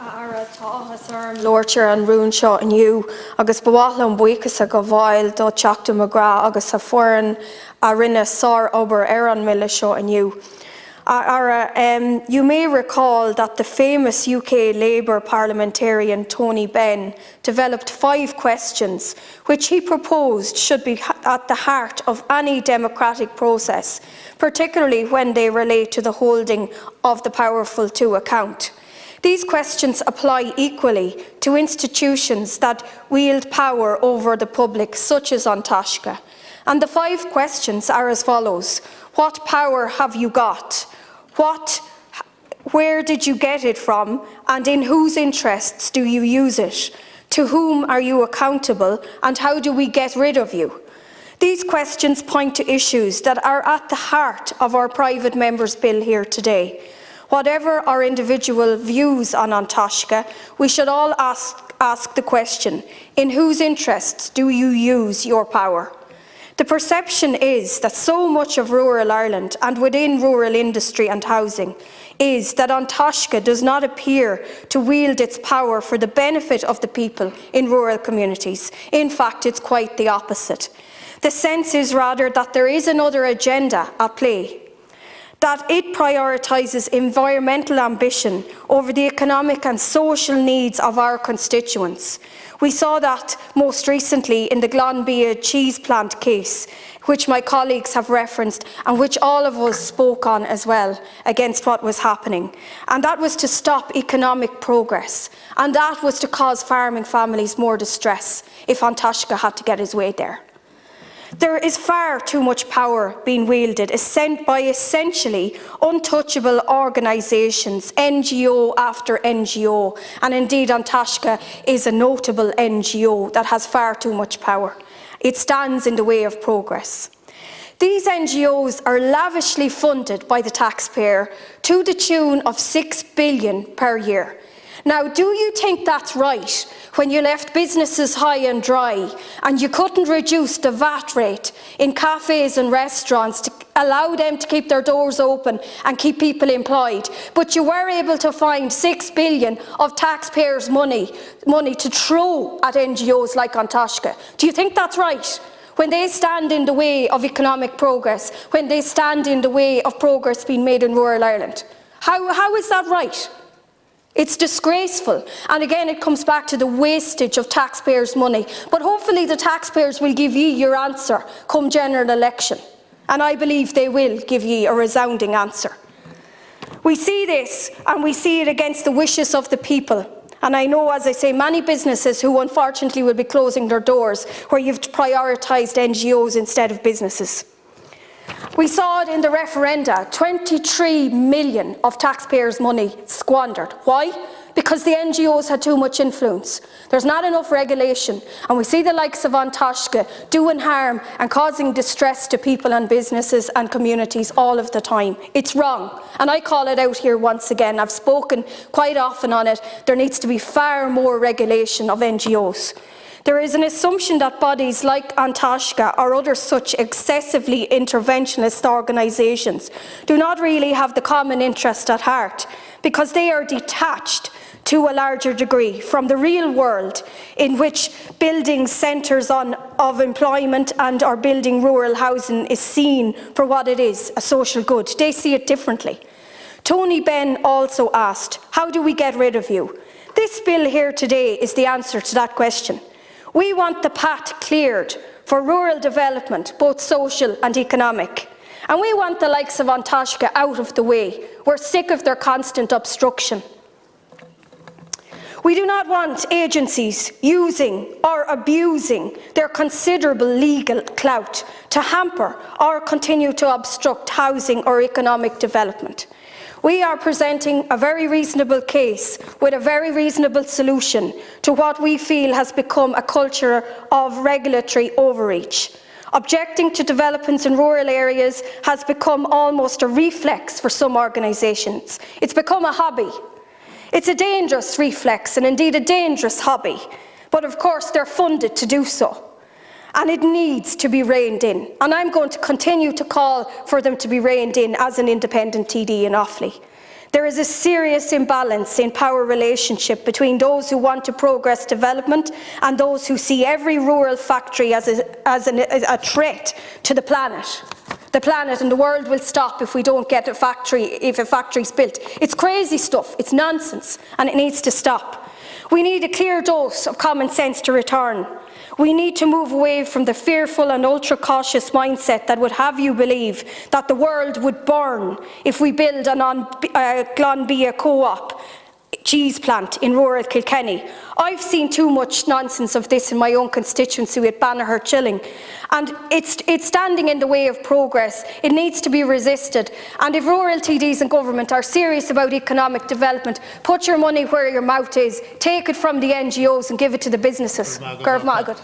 Ara Taisce ar Lorcher an rún seo aniu agus bawala an buchas a go bhil do teachta magra agus a fuaran a rinne sár obair an mille seo aniu. Ara, you may recall that the famous UK Labour parliamentarian Tony Benn developed 5 questions which he proposed should be at the heart of any democratic process, particularly when they relate to the holding of the powerful to account. These questions apply equally to institutions that wield power over the public, such as An Taisce. And the 5 questions are as follows. What power have you got? Where did you get it from? And in whose interests do you use it? To whom are you accountable? And how do we get rid of you? These questions point to issues that are at the heart of our private members' bill here today. Whatever our individual views on An Taisce, we should all ask the question, in whose interests do you use your power? The perception is that so much of rural Ireland and within rural industry and housing is that An Taisce does not appear to wield its power for the benefit of the people in rural communities. In fact, it's quite the opposite. The sense is rather that there is another agenda at play, that it prioritises environmental ambition over the economic and social needs of our constituents. We saw that most recently in the Glanbia cheese plant case, which my colleagues have referenced and which all of us spoke on as well against what was happening. And that was to stop economic progress. And that was to cause farming families more distress if An Taisce had to get his way there. There is far too much power being wielded by essentially untouchable organisations, NGO after NGO, and indeed An Taisce is a notable NGO that has far too much power. It stands in the way of progress. These NGOs are lavishly funded by the taxpayer to the tune of €6 billion per year. Now, do you think that's right when you left businesses high and dry and you couldn't reduce the VAT rate in cafes and restaurants to allow them to keep their doors open and keep people employed, but you were able to find €6 billion of taxpayers' money to throw at NGOs like An Taisce? Do you think that's right? When they stand in the way of economic progress, when they stand in the way of progress being made in rural Ireland? How is that right? It's disgraceful, and again it comes back to the wastage of taxpayers' money. But hopefully the taxpayers will give ye your answer come general election, and I believe they will give ye a resounding answer. We see this, and we see it against the wishes of the people. And I know, as I say, many businesses who unfortunately will be closing their doors where you've prioritised NGOs instead of businesses. We saw it in the referenda, 23 million of taxpayers' money squandered. Why? Because the NGOs had too much influence. There's not enough regulation, and we see the likes of An Taisce doing harm and causing distress to people and businesses and communities all of the time. It's wrong, and I call it out here once again. I've spoken quite often on it. There needs to be far more regulation of NGOs. There is an assumption that bodies like An Taisce or other such excessively interventionist organisations do not really have the common interest at heart, because they are detached to a larger degree from the real world in which building centres of employment and or building rural housing is seen for what it is, a social good. They see it differently. Tony Benn also asked, how do we get rid of you? This bill here today is the answer to that question. We want the path cleared for rural development, both social and economic. And we want the likes of An Taisce out of the way. We're sick of their constant obstruction. We do not want agencies using or abusing their considerable legal clout to hamper or continue to obstruct housing or economic development. We are presenting a very reasonable case with a very reasonable solution to what we feel has become a culture of regulatory overreach. Objecting to developments in rural areas has become almost a reflex for some organisations. It's become a hobby. It's a dangerous reflex and indeed a dangerous hobby, but of course they're funded to do so. And it needs to be reined in. And I'm going to continue to call for them to be reined in as an independent TD in Offaly. There is a serious imbalance in power relationship between those who want to progress development and those who see every rural factory as a threat to the planet. The planet and the world will stop if we don't get a factory, if a factory's built. It's crazy stuff, it's nonsense, and it needs to stop. We need a clear dose of common sense to return. We need to move away from the fearful and ultra-cautious mindset that would have you believe that the world would burn if we build an Glanbia co-op cheese plant in rural Kilkenny. I've seen too much nonsense of this in my own constituency with Banagher Chilling, and it's standing in the way of progress. It needs to be resisted, and if rural TDs and government are serious about economic development, put your money where your mouth is, take it from the NGOs and give it to the businesses. Garv Magat.